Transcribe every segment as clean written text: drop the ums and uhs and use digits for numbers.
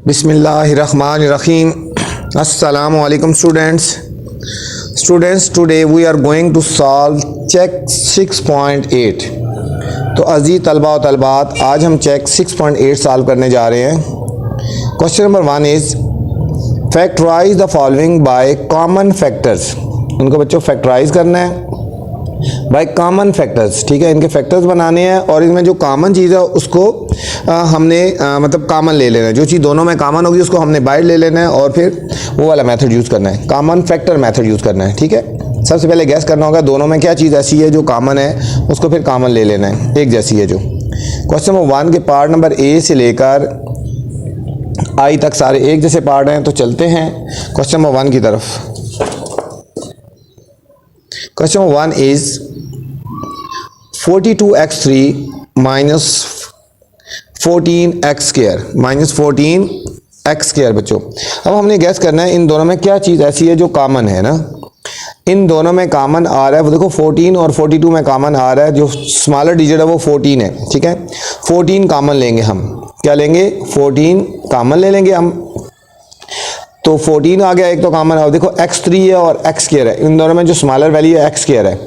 Bismillahirrahmanirrahim. Assalamu alaikum students. Today we are going to solve check 6.8. तो अजीज तलबा और तलबात, आज हम चेक 6.8 सॉल्व करने जा रहे हैं। Question number 1 is factorise the following by common factors. उनको बच्चों फैक्टराइज करना है बाय कॉमन फैक्टर्स, ठीक है। इनके फैक्टर्स बनाने हैं और इसमें जो कॉमन चीज़ है उसको हमने मतलब कॉमन ले लेना है। जो चीज़ दोनों में कॉमन होगी उसको हमने बाइट ले लेना है और फिर वो वाला मेथड यूज़ करना है, कॉमन फैक्टर मेथड यूज़ करना है, ठीक है। सबसे पहले गैस करना होगा दोनों में क्या चीज़ ऐसी है जो कॉमन है, उसको फिर कॉमन ले लेना है, एक जैसी है जो। क्वेश्चन नंबर 1 के पार्ट नंबर ए से लेकर आई तक सारे एक जैसे पार्ट हैं, तो चलते हैं क्वेश्चन नंबर 1 की तरफ। Question number 1 is 42x3 minus 14x² minus 14x²। बच्चों अब हमने गैस करना है इन दोनों में क्या चीज़ ऐसी है जो कॉमन है ना। इन दोनों में कॉमन आ रहा है, वो देखो 14 और 42 में कॉमन आ रहा है। जो स्मॉलर डिजिट है वो 14 है, ठीक है। 14 कॉमन लेंगे हम, क्या लेंगे 14 कॉमन ले लेंगे हम। तो 14 आ गया एक तो कॉमन है, देखो x3 है और x² है। इन दोनों में जो स्मॉलर वैल्यू है x² है,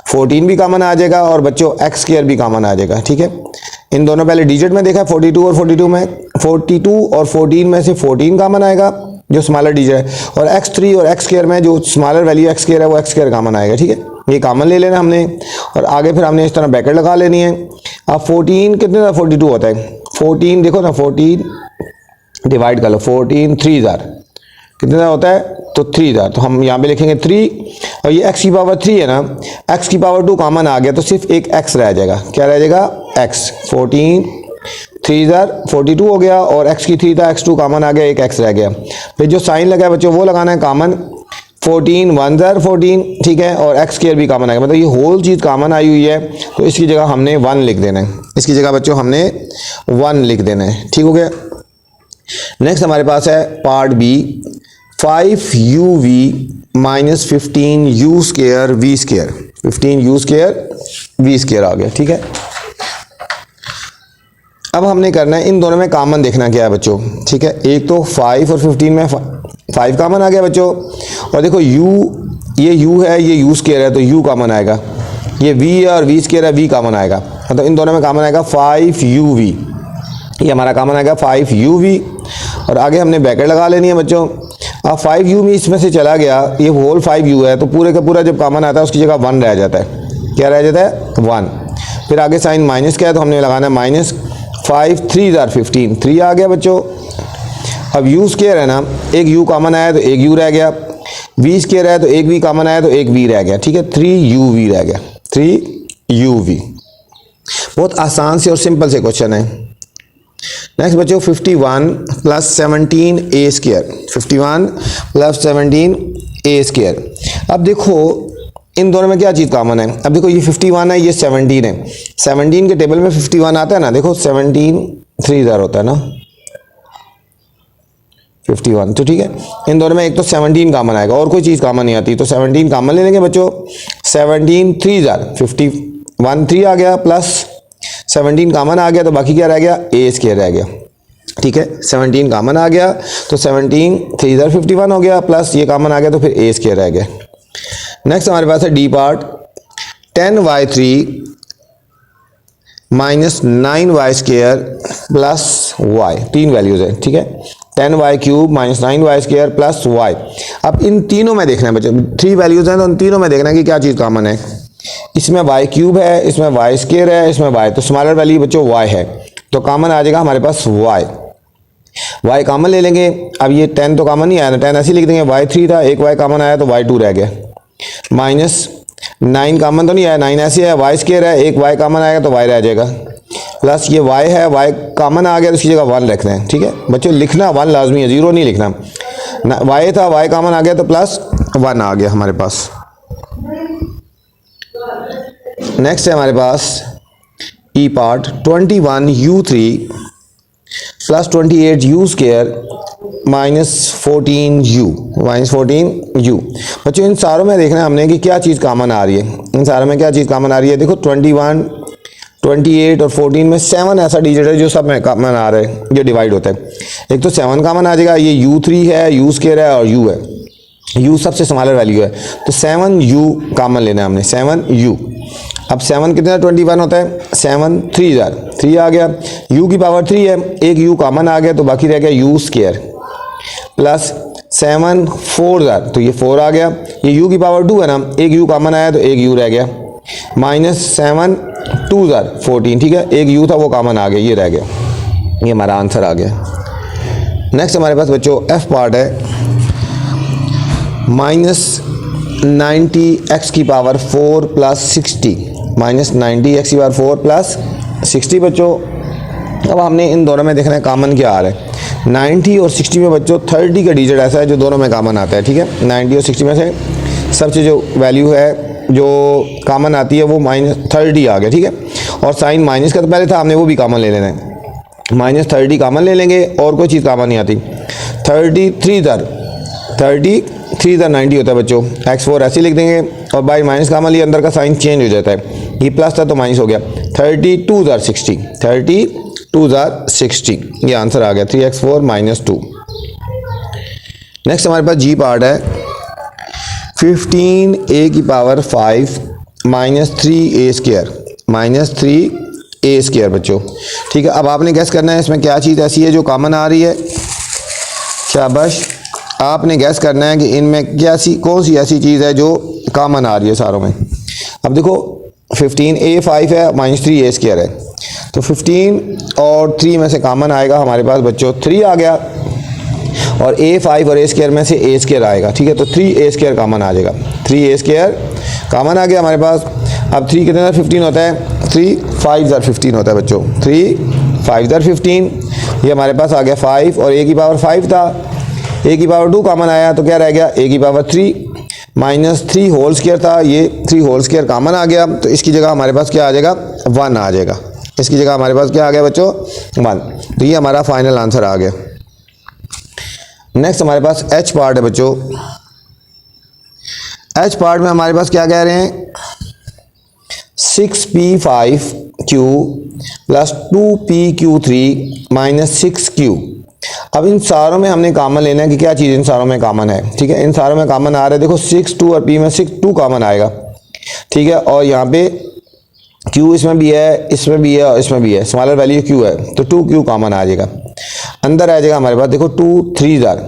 14 भी कॉमन आ जाएगा और बच्चों x² भी कॉमन आ जाएगा, ठीक है। इन दोनों पहले डिजिट में देखा 42 और 42 में, 42 और 14 में से 14 कॉमन आएगा जो स्मॉलर डिजिट है, और x3 और x² में जो स्मॉलर वैल्यू x² है वो x² कॉमन आएगा, ठीक है। ये कॉमन ले लेना हमने और आगे फिर हमने इस तरह ब्रैकेट लगा लेनी है। अब 14 कितने का 42 होता है, 14 देखो ना, 14 डिवाइड कर लो, 14 3 जार कितने का होता है, तो 3 जार। तो हम यहाँ पे लिखेंगे 3 और ये x की पावर 3 है ना, x की पावर 2 कॉमन आ गया तो सिर्फ एक x रह जाएगा, क्या रह जाएगा x। 14 3 जार 42 हो गया और x की 3 था, x2 कॉमन आ गया, एक x रह गया। फिर जो साइन लगा है बच्चों वो लगाना है कॉमन, 14 1 जार 14, ठीक है, और x² भी कॉमन आएगा, मतलब ये होल चीज़ कॉमन आई हुई है तो इसकी जगह हमने 1 लिख देना है। इसकी जगह बच्चों हमने 1 लिख देना है, ठीक हो गया। नेक्स्ट हमारे पास है part B, 5uv minus 15u² v², 15u² v² आ गया, ठीक है। अब हमने करना है इन दोनों में कॉमन देखना क्या है बच्चों, ठीक है। एक तो 5 और 15 में 5 कॉमन आ गया बच्चों, और देखो u, ये u है, ये u² है तो u कॉमन आएगा, ये v है और v² है, v कॉमन आएगा। तो इन दोनों में कॉमन आएगा 5uv, ये हमारा कॉमन आएगा 5uv और आगे हमने ब्रैकेट लगा लेनी है बच्चों। अब 5u में इसमें से चला गया, ये होल 5u है तो पूरे का पूरा जब कॉमन आता है उसकी जगह 1 रह जाता है, क्या रह जाता है 1। फिर आगे साइन माइनस क्या है तो हमने लगाना है माइनस, 5 3 जार 15, 3 आ गया बच्चों। अब u² है ना, एक u कॉमन आया तो एक u रह गया, v² है तो एक v कॉमन आया तो एक v रह गया, ठीक है। 3uv रह गया, 3uv। बहुत आसान से और सिंपल से क्वेश्चन है। नेक्स्ट बच्चों 51 प्लस 17a², 51 प्लस 17a²। अब देखो इन दोनों में क्या चीज़ कॉमन है, अब देखो ये 51 है, ये 17 है, 17 के टेबल में 51 आता है ना, देखो 17 3 जार होता है ना 51, तो ठीक है। इन दोनों में एक तो 17 कॉमन आएगा और कोई चीज़ कॉमन नहीं आती, तो 17 कॉमन ले लेंगे बच्चों। 17 3 जार 51 3 आ गया, प्लस 17 कॉमन आ गया तो बाकी क्या रह गया, a² रह गया, ठीक है। 17 कॉमन आ गया तो 17 3 जार 51 हो गया, प्लस ये कॉमन आ गया तो फिर a² रह गया। नेक्स्ट हमारे पास है D part, 10y3 minus 9y² plus y, 3 values है, ठीक है। 10y³ minus 9y² plus y। अब इन तीनों में देखना है बच्चों, 3 वैल्यूज हैं तो इन तीनों में देखना है कि क्या चीज़ कॉमन है। इसमें y³ है, इसमें y² है, इसमें y, तो स्मॉलर वैल्यू बच्चों y है तो कॉमन आ जाएगा हमारे पास y कॉमन ले लेंगे। अब ये 10 तो कॉमन नहीं आया ना, 10 ऐसे लिख देंगे, y3 था, एक y कॉमन आया तो y2 रह गया, माइनस 9 कॉमन तो नहीं आया, 9 ऐसे है, y² है, एक y कॉमन आएगा तो y रह जाएगा, प्लस ये y है, y कॉमन आ गया तो इसकी जगह 1 रखते हैं, ठीक है। बच्चों लिखना 1 लाजमी है, 0 नहीं लिखना। y था, y कॉमन आ गया तो प्लस 1 आ गया हमारे पास। नेक्स्ट है हमारे पास E part, 21u3 plus 28u² minus 14u। बच्चों इन सारों में देखना है हमने कि क्या चीज़ कॉमन आ रही है, इन सारों में क्या चीज़ कॉमन आ रही है। देखो 28 और 14 में 7 ऐसा डिजिट है जो सब में कॉमन आ रहा है, जो डिवाइड होता है। एक तो 7 कॉमन आ जाएगा, ये u3 है, u स्क्वायर है और u है, u सबसे स्मॉलर वैल्यू है, तो 7u कॉमन लेना है हमने, 7u। अब 7 कितना 21 होता है, 7 3 आ गया, u की पावर 3 है, एक u कॉमन आ गया तो बाकी रह गया u स्क्वायर प्लस 7 4 तो ये 4 आ गया, ये u की पावर 2 है ना, एक u कॉमन आया तो एक u रह गया, माइनस 7 2 14, ठीक है, एक u था वो कॉमन आ गया, ये रह गया, ये हमारा आंसर आ गया। नेक्स्ट हमारे पास बच्चों f पार्ट है, माइनस 90x की पावर 4 प्लस 60, माइनस 90x की पावर 4 प्लस 60 बच्चों। अब हमने इन दोनों में देखना है कॉमन क्या आ रहा है। 90 और 60 में बच्चों 30 का डिजिट ऐसा है जो दोनों में कॉमन आता है, ठीक है। 90 और 60 में से सबसे जो वैल्यू है जो कॉमन आती है वो -30 आ गया, ठीक है। और साइन माइनस का तो पहले था, हमने वो भी कॉमन ले लेना है, -30 कॉमन ले लेंगे और कोई चीज़ कॉमन नहीं आती। 33 इधर 90 होता है बच्चों, x4 ऐसे लिख देंगे और बाई माइनस कॉमन लिए अंदर का साइन चेंज हो जाता है, ये प्लस था तो माइनस हो गया। 32 60, ये आंसर आ गया 3x4 - 2। नेक्स्ट हमारे पास जी पार्ट है, 15a की पावर 5 -3a स्क्वायर बच्चों, ठीक है। अब आपने गैस करना है इसमें क्या चीज़ ऐसी है जो कॉमन आ रही है, शाबाश, आपने गैस करना है कि इनमें कौन सी ऐसी चीज़ है जो कॉमन आ रही है सारों में। अब देखो 15a 5 है, -3a स्क्वायर है, तो 15 और 3 में से कॉमन आएगा हमारे पास बच्चों 3 आ गया, और a 5 और a स्क्वायर में से a स्क्वायर आएगा, ठीक है, तो 3a स्क्वायर कॉमन आ जाएगा, 3a स्क्वायर कॉमन आ गया हमारे पास। अब 3 कितने 15 होता है, 3 5 15 होता है बच्चों, 3 5 15, ये हमारे पास आ गया 5 और a की पावर 5 था, a की पावर 2 कॉमन आया तो क्या रह गया, a की पावर 3 -3 होल स्क्वायर था, ये 3 होल स्क्वायर कॉमन आ गया, तो इसकी जगह हमारे पास क्या आ जाएगा, 1 आ जाएगा, इसकी जगह हमारे पास क्या आ गया बच्चों, 1। तो ये हमारा फाइनल आंसर आ गया। नेक्स्ट हमारे पास h पार्ट है बच्चों, h पार्ट में हमारे पास क्या कह रहे हैं, 6p5q प्लस 2pq3 - 6q। अब इन सारों में हमने कॉमन लेना है कि क्या चीज़ इन सारों में कॉमन है, ठीक है। इन सारों में कॉमन आ रहा है, देखो 6 2 और p में 6 2 कॉमन आएगा, ठीक है, और यहाँ पे q इसमें भी है, इसमें भी है और इसमें भी है, स्मॉलर वैल्यू q है तो 2q कॉमन आ जाएगा, अंदर आ जाएगा हमारे पास, देखो 2 3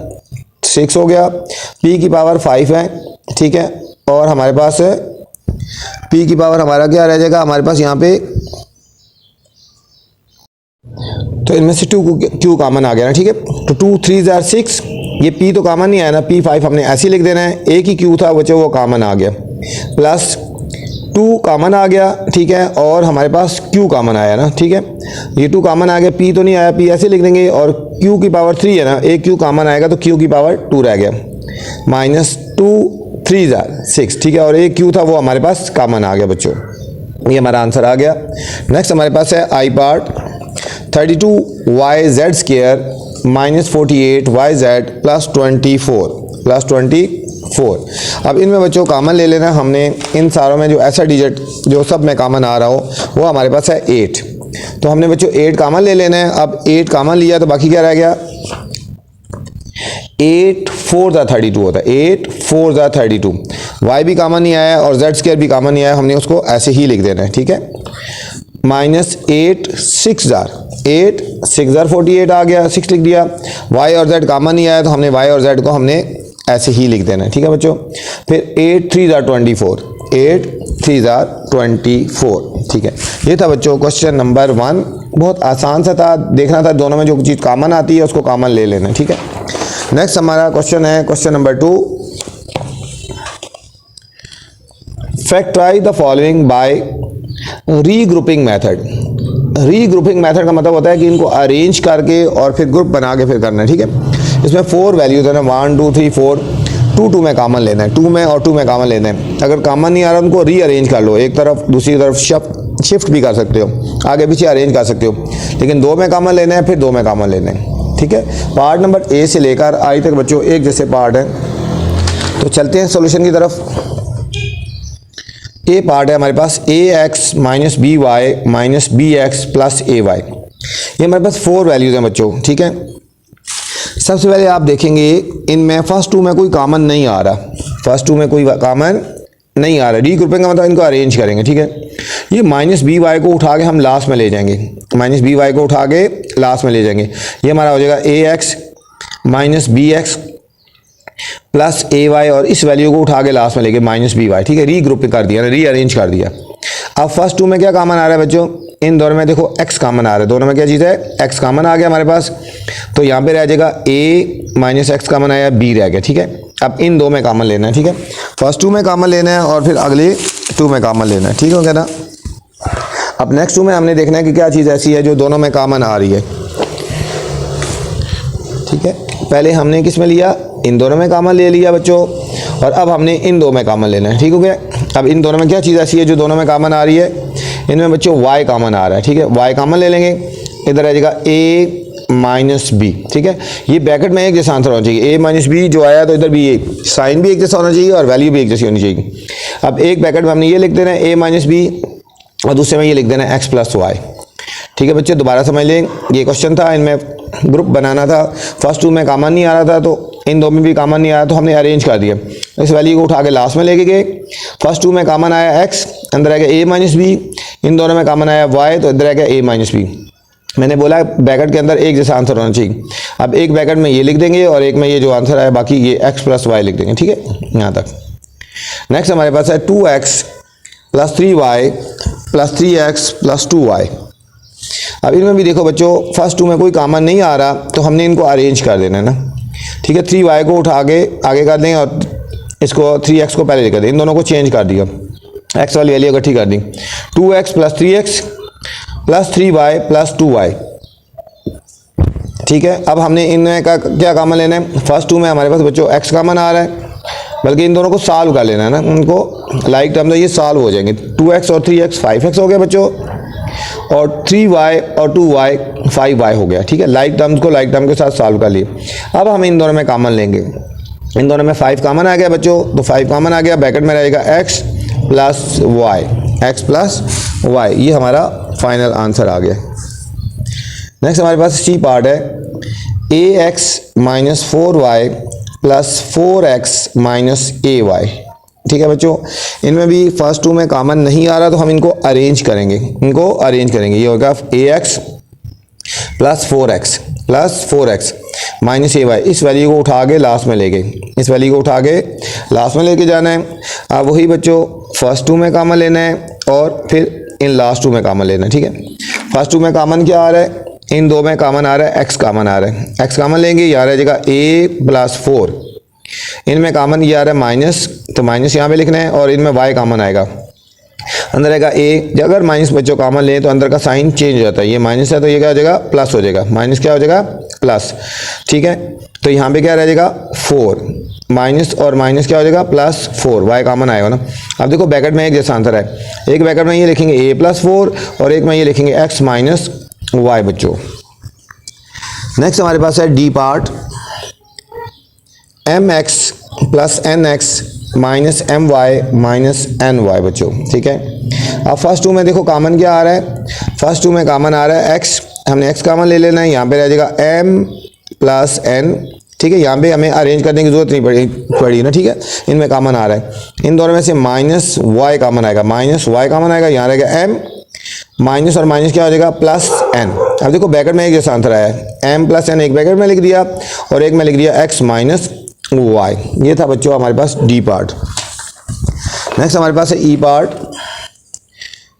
6 हो गया, p की पावर 5 है, ठीक है, और हमारे पास p की पावर हमारा क्या रह जाएगा हमारे पास यहाँ पे, तो इनमें से 2q कॉमन आ गया ना, ठीक है, तो 2 3 6, ये p तो कॉमन नहीं आया ना, p5 हमने ऐसे लिख देना है, एक ही q था बच्चों वो कॉमन आ गया, प्लस 2 कॉमन आ गया, ठीक है, और हमारे पास q कॉमन आया ना, ठीक है, ये 2 कॉमन आ गया, p तो नहीं आया, p ऐसे लिख देंगे, और q की पावर 3 है ना, एक q कॉमन आएगा तो q की पावर 2 रह गया, -2 3 6, ठीक है, और एक q था वो हमारे पास कॉमन आ गया बच्चों, ये हमारा आंसर आ गया। नेक्स्ट हमारे पास है आई part, 32yz square -48yz plus 24। अब इनमें बच्चों कॉमन ले लेना हमने, इन सारों में जो ऐसा डिजिट जो सब में कॉमन आ रहा हो वो हमारे पास है 8, तो हमने बच्चों 8 कॉमन ले लेना है। अब 8 कॉमन लिया तो बाकी क्या रह गया, 8 4 32 होता है, 8 4 32, y भी कॉमन नहीं आया और z स्क्वायर भी कॉमन नहीं आया, हमने उसको ऐसे ही लिख देना है, ठीक है, -8 6 48 आ गया, 6 लिख दिया, y और z कॉमन नहीं आया तो हमने y और z को हमने ऐसे ही लिख देना है, ठीक है बच्चों। फिर 8 3 24, 8 3 24, ठीक है। ये था बच्चों क्वेश्चन नंबर 1, बहुत आसान सा था, देखना था दोनों में जो चीज़ कॉमन आती है उसको कॉमन ले लेना, ठीक है। नेक्स्ट हमारा क्वेश्चन है question number 2, factorise the following by regrouping method. Regrouping method का मतलब होता है कि इनको अरेंज करके और फिर ग्रुप बना के फिर करना है, ठीक है। इसमें 4 वैल्यूज है ना, 1 2 3 4, 2 में कॉमन लेना है, 2 में और 2 में कॉमन लेना है। अगर कॉमन नहीं आ रहा उनको रीअरेंज कर लो, एक तरफ दूसरी तरफ शिफ्ट भी कर सकते हो, आगे पीछे अरेंज कर सकते हो, लेकिन 2 में कॉमन लेना है फिर 2 में कॉमन लेना है, ठीक है। पार्ट नंबर ए से लेकर आई तक बच्चों एक जैसे पार्ट है, तो चलते हैं सॉल्यूशन की तरफ। ए पार्ट है हमारे पास a x minus b y minus b x plus a y. ये हमारे पास 4 वैल्यूज़ हैं बच्चों, ठीक है। सबसे पहले आप देखेंगे इनमें फर्स्ट टू में कोई कॉमन नहीं आ रहा, फर्स्ट टू में कोई कॉमन नहीं आ रहा। डी ग्रुपिंग का मतलब इनको अरेंज करेंगे, ठीक है। ये माइनस बी वाई को उठा के हम लास्ट में ले जाएंगे, माइनस बी वाई को उठा के लास्ट में ले जाएंगे। ये हमारा हो जाएगा a x minus b x plus a y, और इस वैल्यू को उठा के लास्ट में लेके माइनस बी वाई, ठीक है। री ग्रुपिंग कर दिया, री अरेंज कर दिया। अब फर्स्ट टू में क्या कॉमन आ रहा है बच्चों, इन दोनों में देखो एक्स कॉमन आ रहा है, दोनों में क्या चीज़ है, एक्स कॉमन आ गया हमारे पास। तो यहाँ पे रह जाएगा ए माइनस एक्स कॉमन आया, बी रह गया, ठीक है। अब इन दो में कॉमन लेना है, ठीक है। फर्स्ट टू में कॉमन लेना है और फिर अगले टू में कॉमन लेना है, ठीक हो गया ना। अब नेक्स्ट टू में हमने देखना है कि क्या चीज़ ऐसी है जो दोनों में कॉमन आ रही है, ठीक है। पहले हमने किस में लिया, इन दोनों में कॉमन ले लिया बच्चों, और अब हमने इन दो में कॉमन लेना है, ठीक हो गया। अब इन दोनों में क्या चीज़ ऐसी है जो दोनों में कॉमन आ रही है, इनमें बच्चों y कॉमन आ रहा है, ठीक है। y कॉमन ले लेंगे, इधर आ जाएगा a माइनस बी, ठीक है। ये ब्रैकेट में एक जैसा आंसर होना चाहिए, a माइनस बी जो आया तो इधर भी ये साइन भी एक जैसा होना चाहिए और वैल्यू भी एक जैसी होनी चाहिए। अब एक ब्रैकेट में हमने ये लिख देना है a माइनस बी, और दूसरे में ये लिख देना है x प्लस वाई, ठीक है बच्चे। दोबारा समझ लें, ये क्वेश्चन था, इनमें ग्रुप बनाना था, फर्स्ट टू में कॉमन नहीं आ रहा था तो इन दो में भी कॉमन नहीं आया तो हमने अरेंज कर दिया। इस वैल्यू को उठा के लास्ट में लेके गए, फर्स्ट टू में कॉमन आया x, अंदर आ गया a माइनस बी, इन दोनों में कॉमन आया y, तो इधर आ गया a माइनस बी। मैंने बोला ब्रैकेट के अंदर एक जैसा आंसर होना चाहिए। अब एक ब्रैकेट में ये लिख देंगे और एक में ये जो आंसर आया बाकी ये x प्लस वाई लिख देंगे, ठीक है, यहाँ तक। नेक्स्ट हमारे पास है 2x plus 3y plus 3x plus 2y। अब इनमें भी देखो बच्चों फर्स्ट टू में कोई कॉमन नहीं आ रहा तो हमने इनको अरेंज कर देना है ना, ठीक है। 3y को उठा के आगे कर देंगे और इसको 3x को पहले लिख दें, इन दोनों को चेंज कर दिया, x वाली वैल्यू इकट्ठी कर दी। 2x plus 3x plus 3y plus 2y, ठीक है। अब हमने इनमें का क्या कॉमन लेना है, फर्स्ट टू में हमारे पास बच्चों x कॉमन आ रहा है, बल्कि इन दोनों को सॉल्व कर लेना है ना, उनको लाइक टर्म तो ये सॉल्व हो जाएंगे। 2x और 3x 5x हो गया बच्चों, और 3y और 2y 5y हो गया, ठीक है। लाइक टर्म्स को लाइक टर्म के साथ सॉल्व कर लिए। अब हम इन दोनों में कॉमन लेंगे, इन दोनों में 5 कॉमन आ गया बच्चों, तो 5 कॉमन आ गया, ब्रैकेट में रहेगा x plus Y, x plus Y, ये हमारा फाइनल आंसर आ गया। नेक्स्ट हमारे पास सी पार्ट है ax minus 4y plus 4x minus ay, ठीक है बच्चों। इनमें भी फर्स्ट टू में कॉमन नहीं आ रहा तो हम इनको अरेंज करेंगे, इनको अरेंज करेंगे। ये होगा ax plus 4x minus ay, इस वैल्यू को उठा के लास्ट में ले गए, इस वैल्यू को उठा के लास्ट में लेके जाना है। अब वही बच्चों फर्स्ट टू में कॉमन लेना है और फिर इन लास्ट टू में कॉमन लेना है, ठीक है। फर्स्ट टू में कॉमन क्या आ रहा है, इन दो में कॉमन आ रहा है x कॉमन आ रहा है, x कॉमन लेंगे, यहाँ रह जाएगा a प्लस 4, इनमें कॉमन ये आ रहा है माइनस, तो माइनस यहाँ पे लिखना है, और इनमें y कॉमन आएगा, अंदर आएगा a। अगर माइनस बच्चों कॉमन लें तो अंदर का साइन चेंज हो जाता है, ये माइनस है तो ये क्या हो जाएगा, प्लस हो जाएगा, माइनस क्या हो जाएगा, प्लस, ठीक है। तो यहाँ पे क्या रह जाएगा 4, माइनस और माइनस क्या हो जाएगा प्लस 4, y कॉमन आएगा ना। अब देखो ब्रैकेट में एक जैसा आंसर है, एक ब्रैकेट में ये लिखेंगे a प्लस 4 और एक में ये लिखेंगे x माइनस y बच्चों। नेक्स्ट हमारे पास है D part, mx plus nx minus my minus ny बच्चों, ठीक है। अब फर्स्ट टू में देखो कॉमन क्या आ रहा है, फर्स्ट टू में कॉमन आ रहा है x, हमने x कॉमन ले लेना है, यहाँ पे रह जाएगा m प्लस n, ठीक है। यहाँ पे हमें अरेंज करने की जरूरत नहीं पड़ी ना, ठीक है। इनमें कॉमन आ रहा है, इन दोनों में से माइनस y कॉमन आएगा, माइनस y कॉमन आएगा, यहाँ रहेगा m, माइनस और माइनस क्या हो जाएगा प्लस n। अब देखो ब्रैकेट में एक जैसा आंसर आया है, m प्लस n एक ब्रैकेट में लिख दिया और एक में लिख दिया x माइनस y। ये था बच्चों हमारे पास डी पार्ट। नेक्स्ट हमारे पास है E part,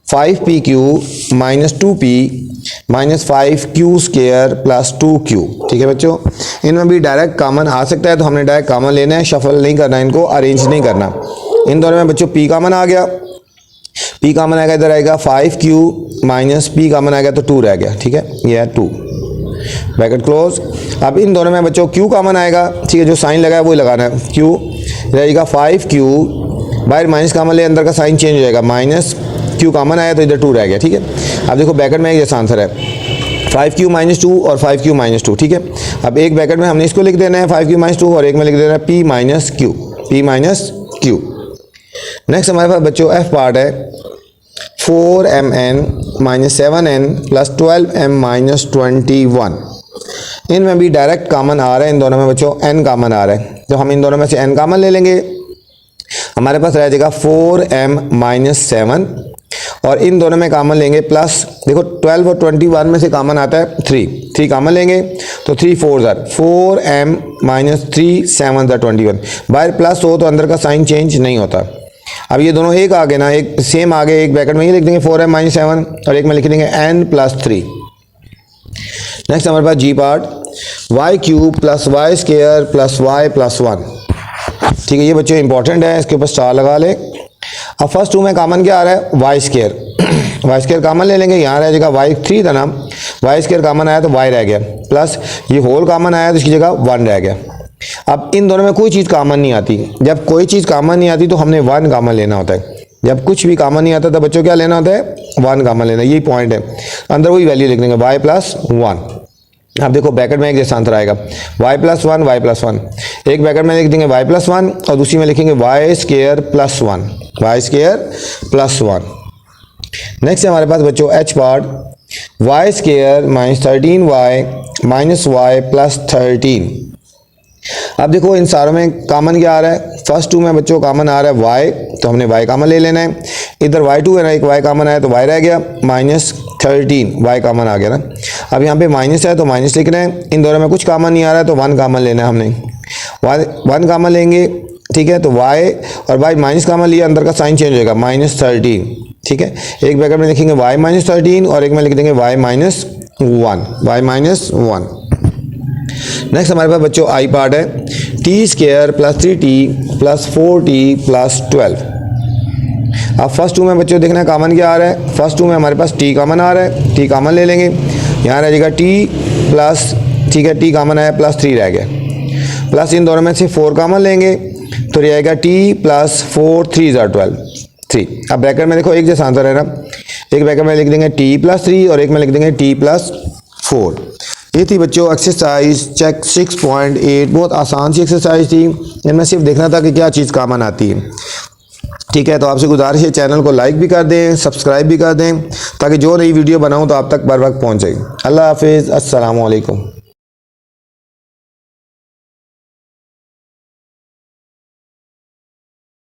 5pq minus 2p minus 5q square plus 2q, ठीक है बच्चों। इनमें भी डायरेक्ट कॉमन आ सकता है तो हमने डायरेक्ट कॉमन लेना है, शफल नहीं करना, इनको अरेंज नहीं करना। इन दोनों में बच्चों p कॉमन आ गया, p कॉमन आएगा, इधर आएगा 5q माइनस p कॉमन आ गया तो 2 रह गया, ठीक है, ये है 2, ब्रैकेट क्लोज। अब इन दोनों में बच्चों q कॉमन आएगा, ठीक है, जो साइन लगा है वही लगाना है, q रहेगा 5q, बाहर माइनस कॉमन ले, अंदर का साइन चेंज हो जाएगा, माइनस q कॉमन आया तो इधर 2 रह गया, ठीक है। अब देखो ब्रैकेट में एक जैसा आंसर है, 5q माइनस 2 और 5q माइनस 2, ठीक है। अब एक ब्रैकेट में हमने इसको लिख देना है 5q माइनस 2 और एक में लिख देना है p minus q, p minus q। Next हमारे पास बच्चों एफ पार्ट है 4mn minus 7n plus 12m minus 21। इनमें भी डायरेक्ट कॉमन आ रहा है, इन दोनों में बच्चों n कॉमन आ रहा है, तो हम इन दोनों में से n कॉमन ले लेंगे। हमारे पास रह जाएगा 4m माइनस 7 और इन दोनों में कॉमन लेंगे प्लस, देखो 12 और 21 में से कॉमन आता है 3 कॉमन लेंगे तो 3 4 ज़र 4m माइनस 3 7 ज़र 21। बाहर प्लस हो तो अंदर का साइन चेंज नहीं होता। अब ये दोनों एक आगे ना, एक सेम आगे, एक ब्रैकेट में ये लिख देंगे 4m माइनस 7 और एक में लिख देंगे n प्लस 3। नेक्स्ट हमारे पास G part y cube plus y square plus y plus 1। ठीक है, ये बच्चों इंपॉर्टेंट है, इसके ऊपर स्टार लगा ले। अब फर्स्ट टू में कॉमन क्या आ रहा है Y square, Y square common ले लेंगे, यहाँ रह जाएगा वाई 3 था ना, वाई स्क्वायर कॉमन आया तो वाई रह गया, प्लस ये होल कॉमन आया तो इसकी जगह 1 रह गया। अब इन दोनों में कोई चीज़ कॉमन नहीं आती, जब कोई चीज़ कॉमन नहीं आती तो हमने 1 कॉमन लेना होता है। जब कुछ भी कॉमन नहीं आता तो बच्चों क्या लेना होता है 1 कॉमन लेना, यही पॉइंट है। अंदर वही वैल्यू लिख देंगे वाई प्लस 1। अब देखो ब्रैकेट में एक जैसा आंसर आएगा y प्लस 1 y प्लस 1, एक ब्रैकेट में लिख देंगे y प्लस 1 और दूसरी में लिखेंगे y square plus 1, y square plus 1। Next है हमारे पास बच्चों h part y square minus 13y minus y plus 13। अब देखो इन सारों में कॉमन क्या आ रहा है, फर्स्ट टू में बच्चों कॉमन आ रहा है y, तो हमने y कॉमन ले लेना है। इधर y2 है ना, एक y कॉमन आया तो y रह गया, माइनस 13 y कॉमन आ गया ना। अब यहाँ पे माइनस है तो माइनस लिखना है, इन दोनों में कुछ कॉमन नहीं आ रहा है तो 1 कॉमन लेना है हमने, 1 कॉमन लेंगे। ठीक है, तो y और y माइनस कॉमन लिया, अंदर का साइन चेंज हो जाएगा माइनस 13। ठीक है, एक ब्रैकेट में लिखेंगे y माइनस 13 और एक में लिख देंगे y माइनस 1। नेक्स्ट हमारे पास बच्चों आई पार्ट है T square plus 3t plus 4t plus 12। अब फर्स्ट टू में बच्चों देखना कॉमन क्या आ रहा है, फर्स्ट टू में हमारे पास t कॉमन आ रहा है, t कॉमन ले लेंगे, यहाँ रह जाएगा t प्लस, ठीक है t कॉमन आया प्लस 3 रह गया, प्लस इन दोनों में से 4 कॉमन लेंगे तो रहेगा t प्लस 4 3 ज़र 12 3। अब ब्रैकेट में देखो एक जैसा आंसर है ना, एक ब्रैकेट में लिख देंगे t प्लस 3 और एक में लिख देंगे t प्लस 4। ये थी बच्चों एक्सरसाइज चेक 6.8, बहुत आसान सी एक्सरसाइज थी, इनमें सिर्फ देखना था कि क्या चीज़ कॉमन आती है। ठीक है, तो आपसे गुजारिश है चैनल को लाइक भी कर दें, सब्सक्राइब भी कर दें, ताकि जो नई वीडियो बनाऊं तो आप तक बर वक्त पहुँचे। अल्लाह हाफिज़, अस्सलामु अलैकुम।